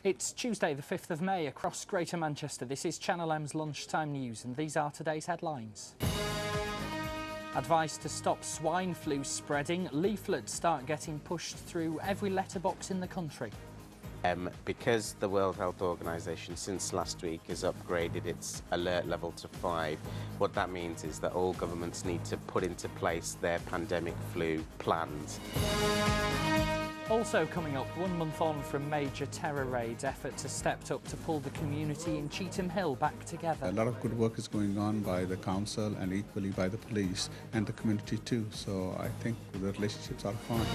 It's Tuesday the 5th of May across Greater Manchester. This is Channel M's Lunchtime News and these are today's headlines. Advice to stop swine flu spreading. Leaflets start getting pushed through every letterbox in the country. Because the World Health Organization since last week has upgraded its alert level to 5, what that means is that all governments need to put into place their pandemic flu plans. Also coming up, 1 month on from major terror raids, efforts are stepped up to pull the community in Cheetham Hill back together. A lot of good work is going on by the council and equally by the police and the community too, so I think the relationships are fine.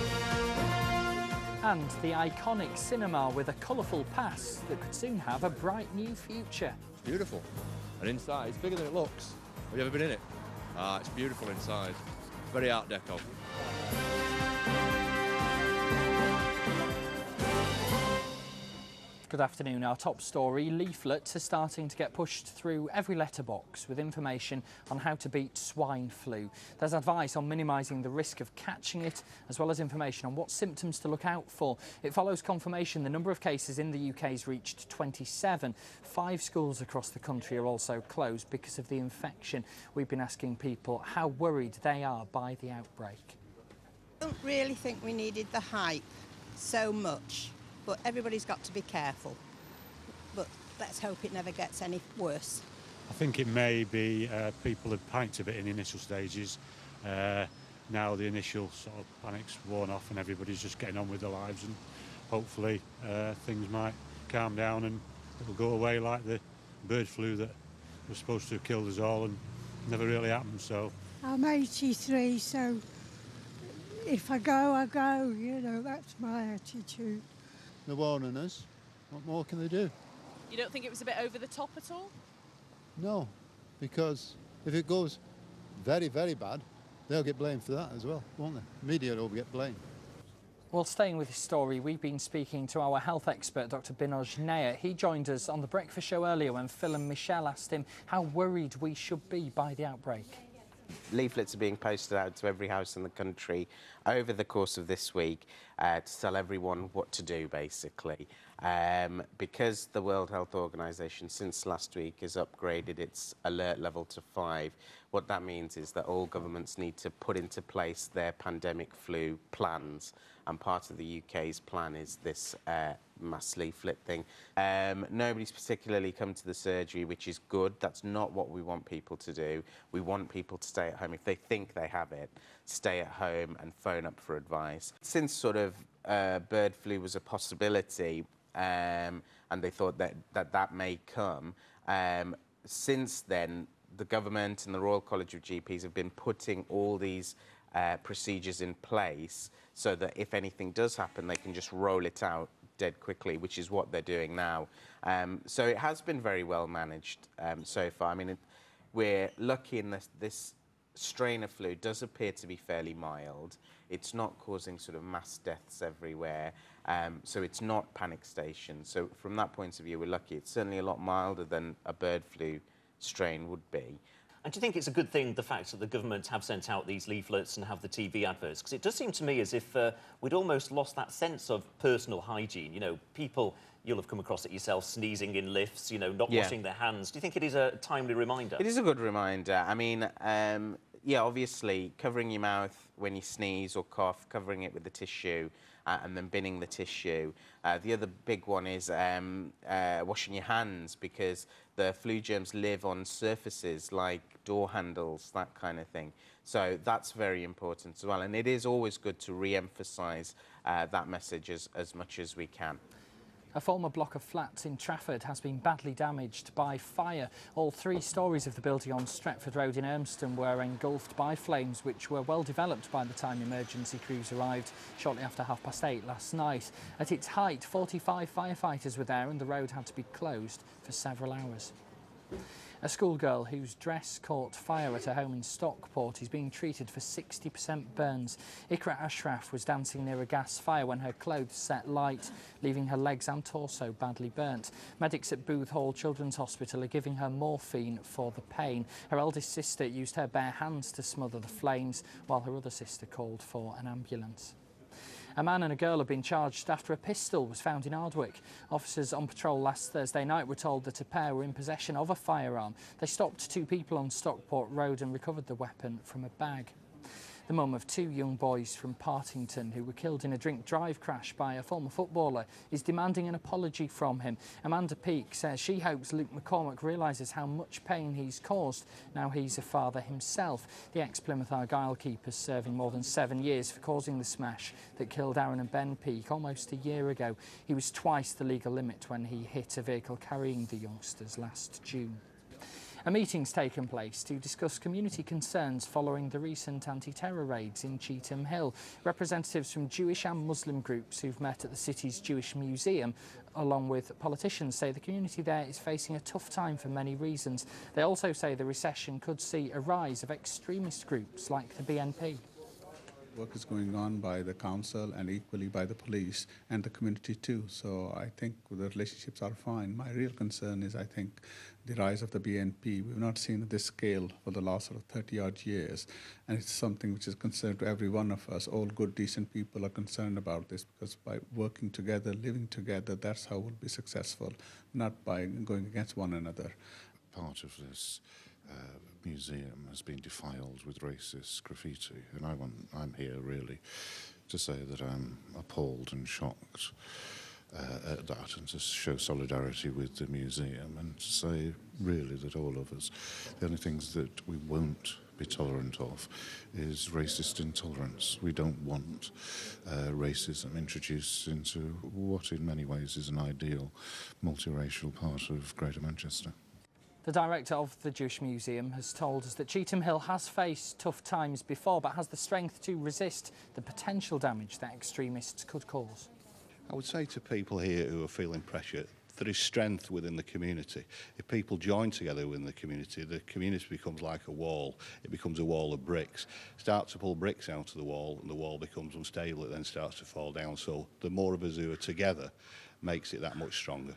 And the iconic cinema with a colourful past that could soon have a bright new future. It's beautiful, and inside it's bigger than it looks. Have you ever been in it? It's beautiful inside, very Art Deco. Good afternoon. Our top story, leaflets are starting to get pushed through every letterbox with information on how to beat swine flu. There's advice on minimising the risk of catching it, as well as information on what symptoms to look out for. It follows confirmation the number of cases in the UK has reached 27. 5 schools across the country are also closed because of the infection. We've been asking people how worried they are by the outbreak. I don't really think we needed the hype so much. But everybody's got to be careful. But let's hope it never gets any worse. I think it may be people have panicked a bit in the initial stages. Now the initial sort of panic's worn off and everybody's just getting on with their lives, and hopefully things might calm down and it'll go away like the bird flu that was supposed to have killed us all and never really happened. So I'm 83, so if I go, I go. You know, that's my attitude. They're warning us. What more can they do? You don't think it was a bit over the top at all? No, because if it goes very, very bad, they'll get blamed for that as well, won't they? Media will get blamed. Well, staying with this story, we've been speaking to our health expert, Dr. Binoj Nair. He joined us on the breakfast show earlier when Phil and Michelle asked him how worried we should be by the outbreak. Leaflets are being posted out to every house in the country over the course of this week to tell everyone what to do, basically. Because the World Health Organization since last week has upgraded its alert level to 5, what that means is that all governments need to put into place their pandemic flu plans, and part of the UK's plan is this mass leaflet thing. Nobody's particularly come to the surgery, which is good. That's not what we want people to do. We want people to stay at home. If they think they have it, stay at home and phone up for advice. Since sort of bird flu was a possibility, and they thought that may come, since then the government and the Royal College of GPs have been putting all these procedures in place so that if anything does happen, they can just roll it out dead quickly, which is what they're doing now. So it has been very well managed so far. I mean, we're lucky in this strain of flu does appear to be fairly mild. It's not causing sort of mass deaths everywhere, so it's not panic stations. So from that point of view, we're lucky. It's certainly a lot milder than a bird flu strain would be. And do you think it's a good thing, the fact that the government have sent out these leaflets and have the TV adverts? Because it does seem to me as if we'd almost lost that sense of personal hygiene. You know, people, you'll have come across it yourself, sneezing in lifts, you know, not washing their hands. Do you think it is a timely reminder? It is a good reminder. I mean, yeah, obviously, covering your mouth when you sneeze or cough, covering it with the tissue, and then binning the tissue. The other big one is washing your hands, because the flu germs live on surfaces like door handles, that kind of thing. So that's very important as well. And it is always good to re-emphasise that message as much as we can. A former block of flats in Trafford has been badly damaged by fire. All 3 stories of the building on Stretford Road in Urmston were engulfed by flames, which were well developed by the time emergency crews arrived shortly after 8:30 last night. At its height, 45 firefighters were there and the road had to be closed for several hours. A schoolgirl whose dress caught fire at her home in Stockport is being treated for 60% burns. Ikra Ashraf was dancing near a gas fire when her clothes set light, leaving her legs and torso badly burnt. Medics at Booth Hall Children's Hospital are giving her morphine for the pain. Her eldest sister used her bare hands to smother the flames, while her other sister called for an ambulance. A man and a girl have been charged after a pistol was found in Ardwick. Officers on patrol last Thursday night were told that a pair were in possession of a firearm. They stopped two people on Stockport Road and recovered the weapon from a bag. The mum of two young boys from Partington who were killed in a drink-drive crash by a former footballer is demanding an apology from him. Amanda Peake says she hopes Luke McCormack realises how much pain he's caused now he's a father himself. The ex-Plymouth Argyle keeper's serving more than 7 years for causing the smash that killed Aaron and Ben Peake almost a year ago. He was twice the legal limit when he hit a vehicle carrying the youngsters last June. A meeting's taken place to discuss community concerns following the recent anti-terror raids in Cheetham Hill. Representatives from Jewish and Muslim groups who've met at the city's Jewish Museum, along with politicians, say the community there is facing a tough time for many reasons. They also say the recession could see a rise of extremist groups like the BNP. Work is going on by the council and equally by the police and the community too. So I think the relationships are fine. My real concern is, I think, the rise of the BNP. We've not seen this scale for the last sort of 30-odd years. And it's something which is a concern to every one of us. All good, decent people are concerned about this because by working together, living together, that's how we'll be successful, not by going against one another. Part of this museum has been defiled with racist graffiti, and I'm here really to say that I'm appalled and shocked at that, and to show solidarity with the museum, and to say really that all of us, the only things that we won't be tolerant of is racist intolerance. We don't want racism introduced into what in many ways is an ideal multiracial part of Greater Manchester. The director of the Jewish Museum has told us that Cheetham Hill has faced tough times before but has the strength to resist the potential damage that extremists could cause. I would say to people here who are feeling pressure, there is strength within the community. If people join together within the community becomes like a wall. It becomes a wall of bricks. Start to pull bricks out of the wall and the wall becomes unstable, it then starts to fall down. So the more of us who are together makes it that much stronger.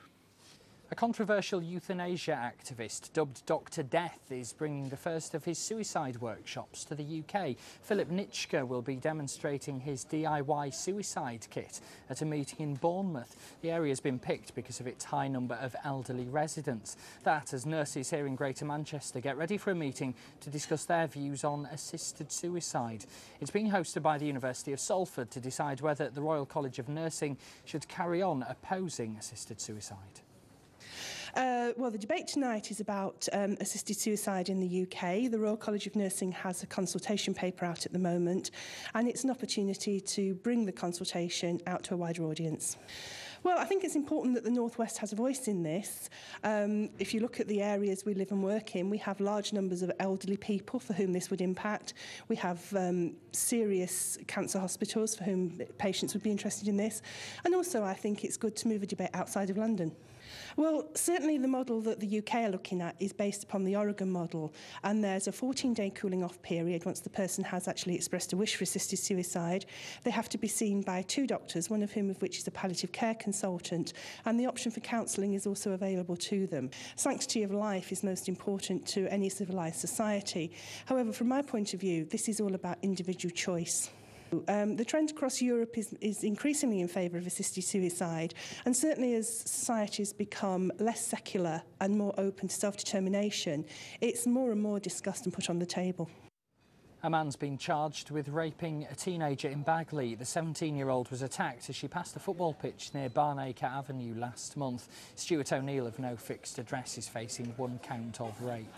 A controversial euthanasia activist dubbed Dr. Death is bringing the first of his suicide workshops to the UK. Philip Nitschke will be demonstrating his DIY suicide kit at a meeting in Bournemouth. The area has been picked because of its high number of elderly residents. That as nurses here in Greater Manchester get ready for a meeting to discuss their views on assisted suicide. It's being hosted by the University of Salford to decide whether the Royal College of Nursing should carry on opposing assisted suicide. Well, the debate tonight is about assisted suicide in the UK. The Royal College of Nursing has a consultation paper out at the moment, and it's an opportunity to bring the consultation out to a wider audience. Well, I think it's important that the North West has a voice in this. If you look at the areas we live and work in, we have large numbers of elderly people for whom this would impact. We have serious cancer hospitals for whom patients would be interested in this. And also, I think it's good to move a debate outside of London. Well, certainly the model that the UK are looking at is based upon the Oregon model, and there's a 14-day cooling-off period once the person has actually expressed a wish for assisted suicide. They have to be seen by 2 doctors, one of which is a palliative care consultant, and the option for counselling is also available to them. Sanctity of life is most important to any civilised society. However, from my point of view, this is all about individual choice. The trend across Europe is increasingly in favour of assisted suicide, and certainly as societies become less secular and more open to self-determination, it's more and more discussed and put on the table. A man's been charged with raping a teenager in Bagley. The 17-year-old was attacked as she passed a football pitch near Barnacre Avenue last month. Stuart O'Neill of no fixed address is facing 1 count of rape.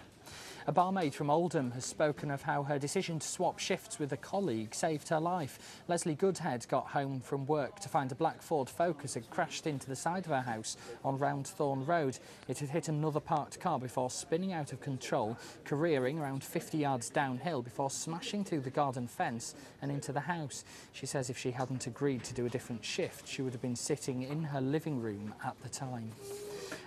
A barmaid from Oldham has spoken of how her decision to swap shifts with a colleague saved her life. Leslie Goodhead got home from work to find a black Ford Focus had crashed into the side of her house on Roundthorne Road. It had hit another parked car before spinning out of control, careering around 50 yards downhill before smashing through the garden fence and into the house. She says if she hadn't agreed to do a different shift, she would have been sitting in her living room at the time.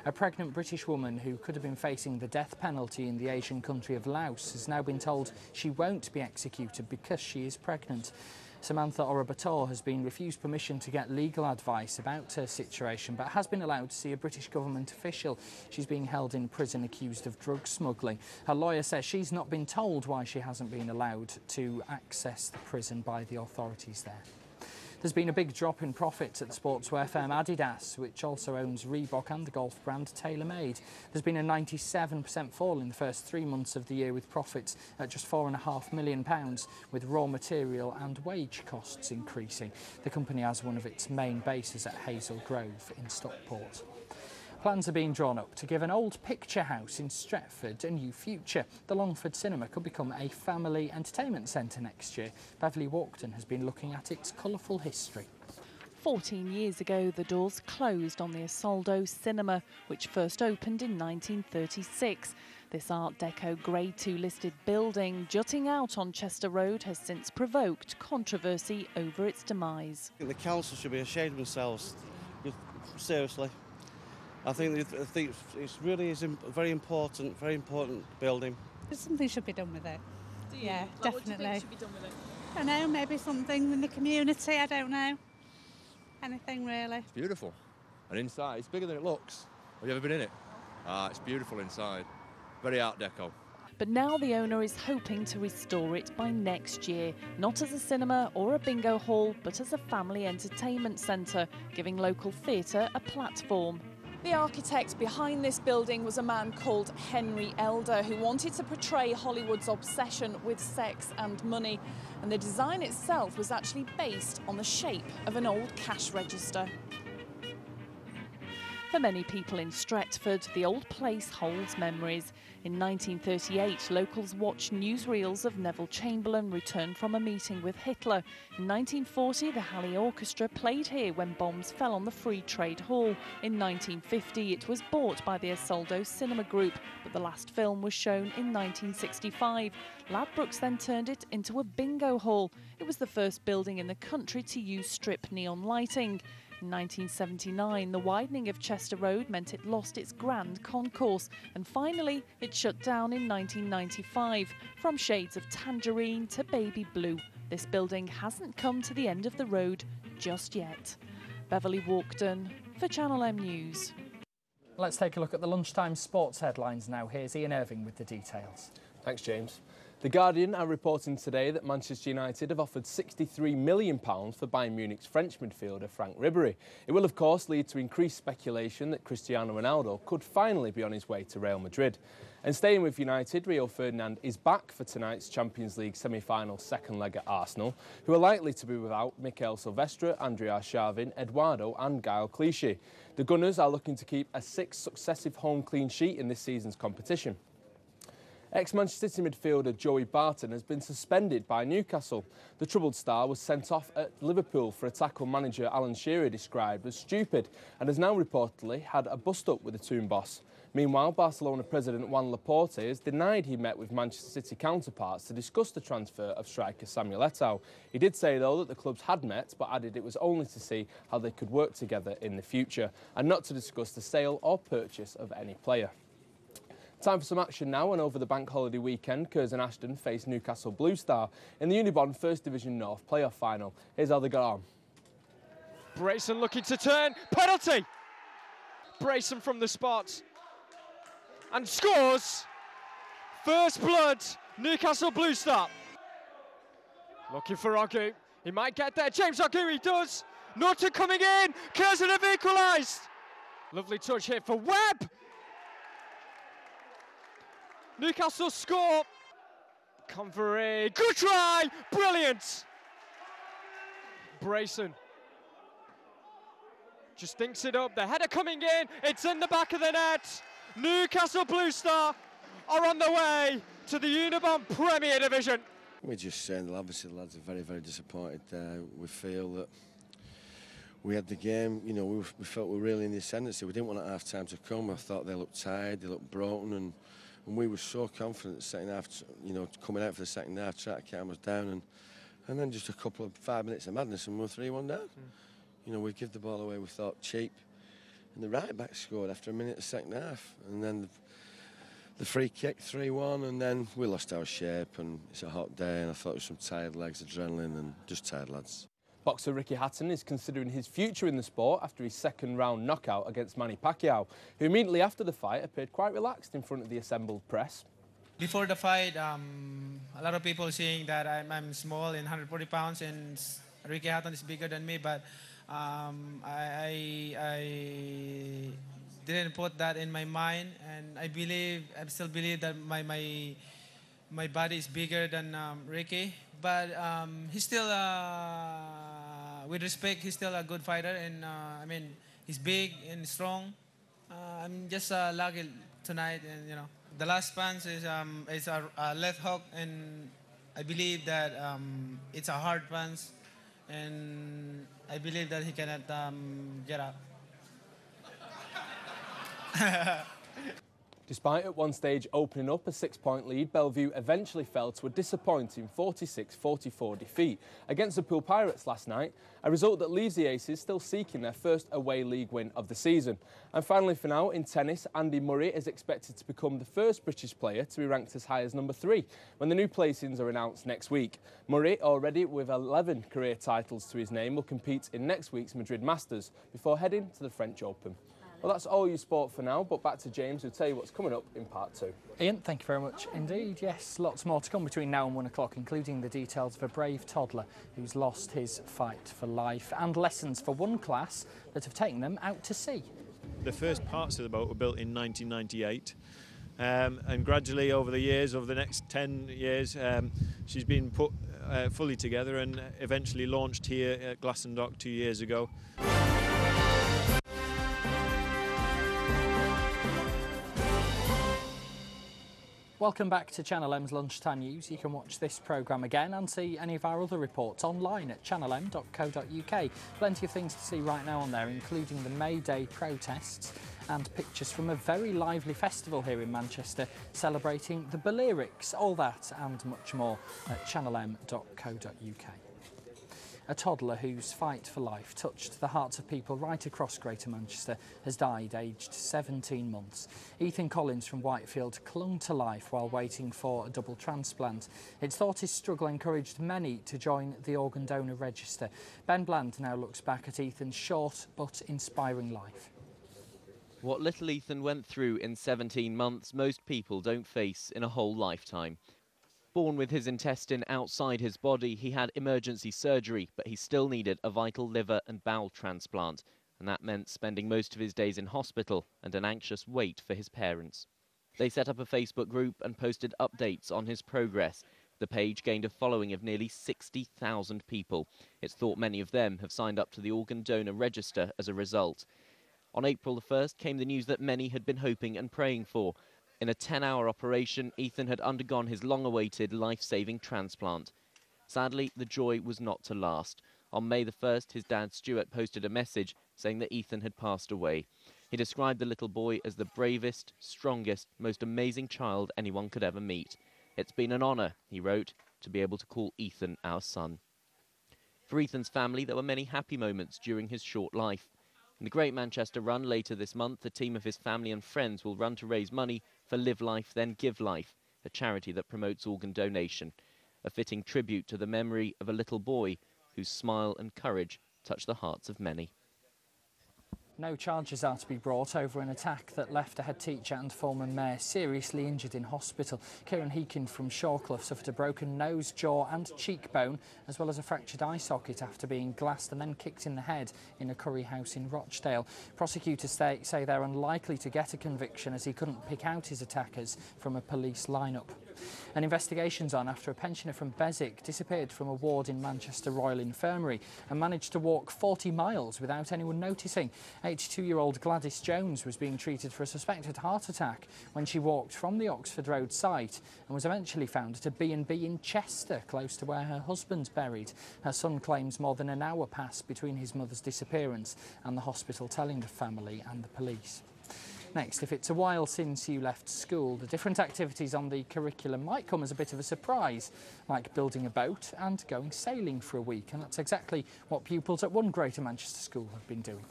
A pregnant British woman who could have been facing the death penalty in the Asian country of Laos has now been told she won't be executed because she is pregnant. Samantha Orobator has been refused permission to get legal advice about her situation, but has been allowed to see a British government official. She's being held in prison accused of drug smuggling. Her lawyer says she's not been told why she hasn't been allowed to access the prison by the authorities there. There's been a big drop in profits at the sportswear firm Adidas, which also owns Reebok and the golf brand TaylorMade. There's been a 97% fall in the first 3 months of the year, with profits at just £4.5 million, with raw material and wage costs increasing. The company has one of its main bases at Hazel Grove in Stockport. Plans are being drawn up to give an old picture house in Stretford a new future. The Longford Cinema could become a family entertainment centre next year. Beverly Walkden has been looking at its colourful history. 14 years ago, the doors closed on the Isolde Cinema, which first opened in 1936. This Art Deco Grade 2 listed building, jutting out on Chester Road, has since provoked controversy over its demise. I think the council should be ashamed of themselves. Seriously. I think it's a very important building. Something should be done with it. Yeah, Like, definitely. what do you think should be done with it? I don't know, maybe something in the community, I don't know. Anything really. It's beautiful. And inside, it's bigger than it looks. Have you ever been in it? It's beautiful inside. Very Art Deco. But now the owner is hoping to restore it by next year, not as a cinema or a bingo hall, but as a family entertainment centre, giving local theatre a platform. The architect behind this building was a man called Henry Elder, who wanted to portray Hollywood's obsession with sex and money. And the design itself was actually based on the shape of an old cash register. For many people in Stretford, the old place holds memories. In 1938, locals watched newsreels of Neville Chamberlain return from a meeting with Hitler. In 1940, the Halley Orchestra played here when bombs fell on the Free Trade Hall. In 1950, it was bought by the Isolde Cinema Group, but the last film was shown in 1965. Ladbrokes then turned it into a bingo hall. It was the first building in the country to use strip neon lighting. In 1979, the widening of Chester Road meant it lost its grand concourse, and finally it shut down in 1995. From shades of tangerine to baby blue, this building hasn't come to the end of the road just yet. Beverly Walkden for Channel M News. Let's take a look at the lunchtime sports headlines now. Here's Ian Irving with the details. Thanks, James. The Guardian are reporting today that Manchester United have offered £63 million for Bayern Munich's French midfielder Frank Ribéry. It will, of course, lead to increased speculation that Cristiano Ronaldo could finally be on his way to Real Madrid. And staying with United, Rio Ferdinand is back for tonight's Champions League semi-final second leg at Arsenal, who are likely to be without Mikel Silvestre, Andrei Arshavin, Eduardo and Gael Clichy. The Gunners are looking to keep a 6th successive home clean sheet in this season's competition. Ex-Manchester City midfielder Joey Barton has been suspended by Newcastle. The troubled star was sent off at Liverpool for a tackle manager Alan Shearer described as stupid, and has now reportedly had a bust-up with the Toon boss. Meanwhile, Barcelona president Juan Laporte has denied he met with Manchester City counterparts to discuss the transfer of striker Samuel Eto'o. He did say, though, that the clubs had met, but added it was only to see how they could work together in the future, and not to discuss the sale or purchase of any player. Time for some action now, and over the bank holiday weekend, Curzon Ashton faced Newcastle Blue Star in the Unibond First Division North playoff final. Here's how they got on. Brayson looking to turn, penalty! Brayson from the spot, and scores! First blood, Newcastle Blue Star. Looking for Ogu, he might get there, James Ogu, he does! Norton coming in, Curzon have equalised! Lovely touch here for Webb! Newcastle score. Convery, good try, brilliant. Brayson just thinks it up. The header coming in. It's in the back of the net. Newcastle Blue Star are on the way to the Unibond Premier Division. We're just saying that obviously the lads are very, very disappointed. We feel that we had the game, you know, we felt we were really in the ascendancy. We didn't want at half time to come. I thought they looked tired, they looked broken, and we were so confident the second half, you know, coming out for the second half, trying to calm us down, and then just a couple of 5 minutes of madness and we were 3-1 down. You know, we give the ball away, we thought cheap, and the right back scored after a minute of the second half, and then the free kick 3-1, and then we lost our shape, and it's a hot day, and I thought it was some tired legs, adrenaline, and just tired lads. Boxer Ricky Hatton is considering his future in the sport after his second-round knockout against Manny Pacquiao, who immediately after the fight appeared quite relaxed in front of the assembled press. Before the fight, a lot of people saying that I'm small in 140 pounds, and Ricky Hatton is bigger than me, but I didn't put that in my mind, and I still believe that my body is bigger than Ricky, but he's still, with respect, he's still a good fighter, and I mean, he's big and strong. I'm just lucky tonight, and the last punch is a left hook, and I believe that it's a hard punch, and I believe that he cannot get up. Despite at one stage opening up a 6-point lead, Bellevue eventually fell to a disappointing 46-44 defeat against the Poole Pirates last night, a result that leaves the Aces still seeking their first away league win of the season. And finally for now, in tennis, Andy Murray is expected to become the first British player to be ranked as high as number 3 when the new placings are announced next week. Murray, already with 11 career titles to his name, will compete in next week's Madrid Masters before heading to the French Open. Well, that's all your sport for now, but back to James, who'll tell you what's coming up in part 2. Ian, thank you very much indeed. Yes, lots more to come between now and 1 o'clock, including the details of a brave toddler who's lost his fight for life and lessons for one class that have taken them out to sea. The first parts of the boat were built in 1998. And gradually over the years, over the next 10 years, she's been put fully together and eventually launched here at Glasson Dock 2 years ago. Welcome back to Channel M's Lunchtime News. You can watch this programme again and see any of our other reports online at channelm.co.uk. Plenty of things to see right now on there, including the May Day protests and pictures from a very lively festival here in Manchester celebrating the Balearics. All that and much more at channelm.co.uk. A toddler whose fight for life touched the hearts of people right across Greater Manchester has died aged 17 months. Ethan Collins from Whitefield clung to life while waiting for a double transplant. It's thought his struggle encouraged many to join the organ donor register. Ben Bland now looks back at Ethan's short but inspiring life. What little Ethan went through in 17 months, most people don't face in a whole lifetime. Born with his intestine outside his body, he had emergency surgery, but he still needed a vital liver and bowel transplant, and that meant spending most of his days in hospital and an anxious wait for his parents. They set up a Facebook group and posted updates on his progress. The page gained a following of nearly 60,000 people. It's thought many of them have signed up to the organ donor register as a result. On April the 1st came the news that many had been hoping and praying for. In a 10-hour operation, Ethan had undergone his long-awaited life-saving transplant. Sadly, the joy was not to last. On May the 1st, his dad Stuart posted a message saying that Ethan had passed away. He described the little boy as the bravest, strongest, most amazing child anyone could ever meet. It's been an honour, he wrote, to be able to call Ethan our son. For Ethan's family, there were many happy moments during his short life. In the Great Manchester Run later this month, a team of his family and friends will run to raise money for Live Life Then Give Life, a charity that promotes organ donation. A fitting tribute to the memory of a little boy whose smile and courage touched the hearts of many. No charges are to be brought over an attack that left a head teacher and former mayor seriously injured in hospital. Kieran Heekin from Shawcliffe suffered a broken nose, jaw and cheekbone, as well as a fractured eye socket after being glassed and then kicked in the head in a curry house in Rochdale. Prosecutors say they're unlikely to get a conviction as he couldn't pick out his attackers from a police lineup. An investigation's on after a pensioner from Beswick disappeared from a ward in Manchester Royal Infirmary and managed to walk 40 miles without anyone noticing. 82-year-old Gladys Jones was being treated for a suspected heart attack when she walked from the Oxford Road site and was eventually found at a B&B in Chester, close to where her husband's buried. Her son claims more than an hour passed between his mother's disappearance and the hospital telling the family and the police. Next, if it's a while since you left school, the different activities on the curriculum might come as a bit of a surprise, like building a boat and going sailing for a week, and that's exactly what pupils at one Greater Manchester school have been doing.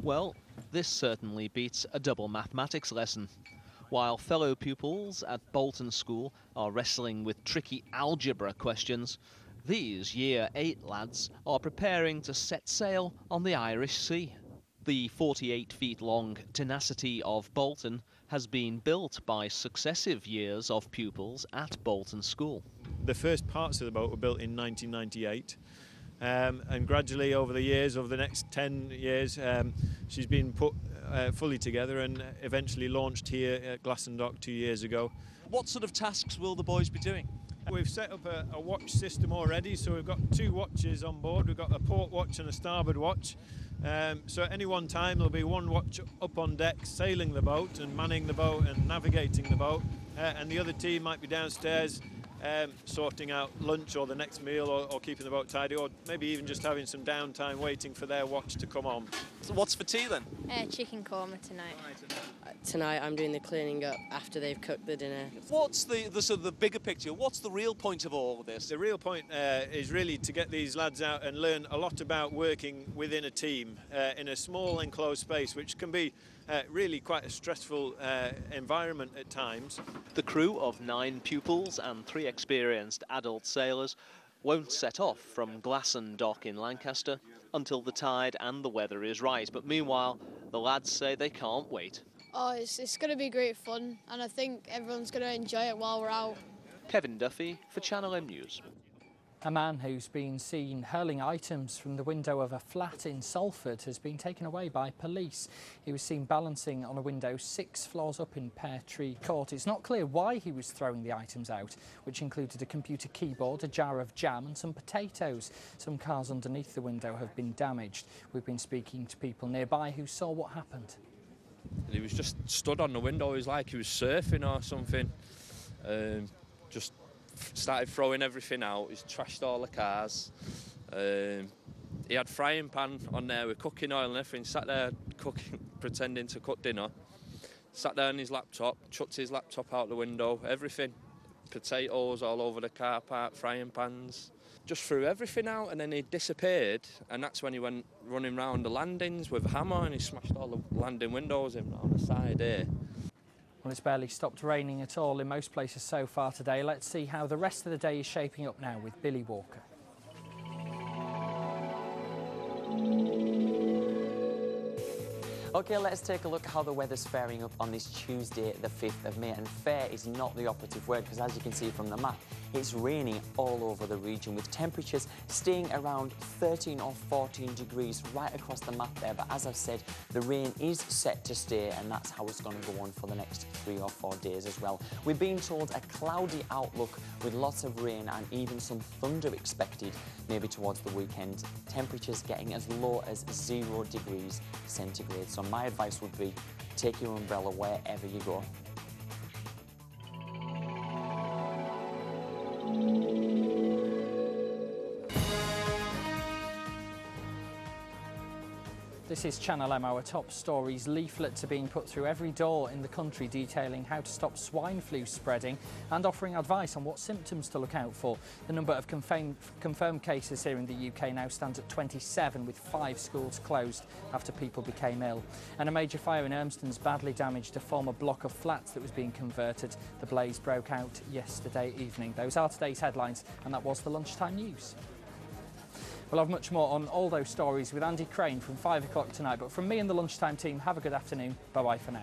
Well, this certainly beats a double mathematics lesson. While fellow pupils at Bolton School are wrestling with tricky algebra questions, these Year 8 lads are preparing to set sail on the Irish Sea. The 48-feet-long tenacity of Bolton has been built by successive years of pupils at Bolton School. the first parts of the boat were built in 1998. And gradually over the years, over the next 10 years, she's been put fully together and eventually launched here at Glasson Dock 2 years ago. What sort of tasks will the boys be doing? We've set up a watch system already, so we've got 2 watches on board. We've got a port watch and a starboard watch. So at any one time there'll be 1 watch up on deck sailing the boat and manning the boat and navigating the boat, and the other team might be downstairs sorting out lunch or the next meal, or keeping the boat tidy, or maybe even just having some downtime waiting for their watch to come on. So what's for tea then? Chicken korma tonight. Tonight I'm doing the cleaning up after they've cooked the dinner. What's the sort of the bigger picture? What's the real point of all of this? The real point is really to get these lads out and learn a lot about working within a team in a small enclosed space, which can be really quite a stressful environment at times. The crew of 9 pupils and 3 experienced adult sailors won't set off from Glasson Dock in Lancaster until the tide and the weather is right. But meanwhile, the lads say they can't wait. Oh, it's going to be great fun, and I think everyone's going to enjoy it while we're out. Kevin Duffy for Channel M News. A man who's been seen hurling items from the window of a flat in Salford has been taken away by police. He was seen balancing on a window 6 floors up in Pear Tree Court. It's not clear why he was throwing the items out, which included a computer keyboard, a jar of jam and some potatoes. Some cars underneath the window have been damaged. We've been speaking to people nearby who saw what happened. He was just stood on the window. It was like he was surfing or something. Just started throwing everything out. He's trashed all the cars. He had frying pan on there with cooking oil and everything. Sat there cooking, pretending to cook dinner. Sat there on his laptop, chucked his laptop out the window. Everything, potatoes all over the car park, frying pans. Just threw everything out, and then he disappeared. And that's when he went running round the landings with a hammer, and he smashed all the landing windows in on the side here. Well, it's barely stopped raining at all in most places so far today. Let's see how the rest of the day is shaping up now with Billy Walker. OK, let's take a look at how the weather's faring up on this Tuesday, the 5th of May. And fair is not the operative word, because as you can see from the map, it's raining all over the region, with temperatures staying around 13 or 14 degrees right across the map there. But as I've said, the rain is set to stay, and that's how it's going to go on for the next 3 or 4 days as well. We're being told a cloudy outlook with lots of rain and even some thunder expected maybe towards the weekend. Temperatures getting as low as 0 degrees centigrade. So my advice would be take your umbrella wherever you go. This is Channel M, our top stories. Leaflets are being put through every door in the country detailing how to stop swine flu spreading and offering advice on what symptoms to look out for. The number of confirmed cases here in the UK now stands at 27, with 5 schools closed after people became ill. And a major fire in Urmston's badly damaged a former block of flats that was being converted. The blaze broke out yesterday evening. Those are today's headlines, and that was the Lunchtime News. We'll have much more on all those stories with Andy Crane from 5 o'clock tonight. But from me and the Lunchtime team, have a good afternoon. Bye-bye for now.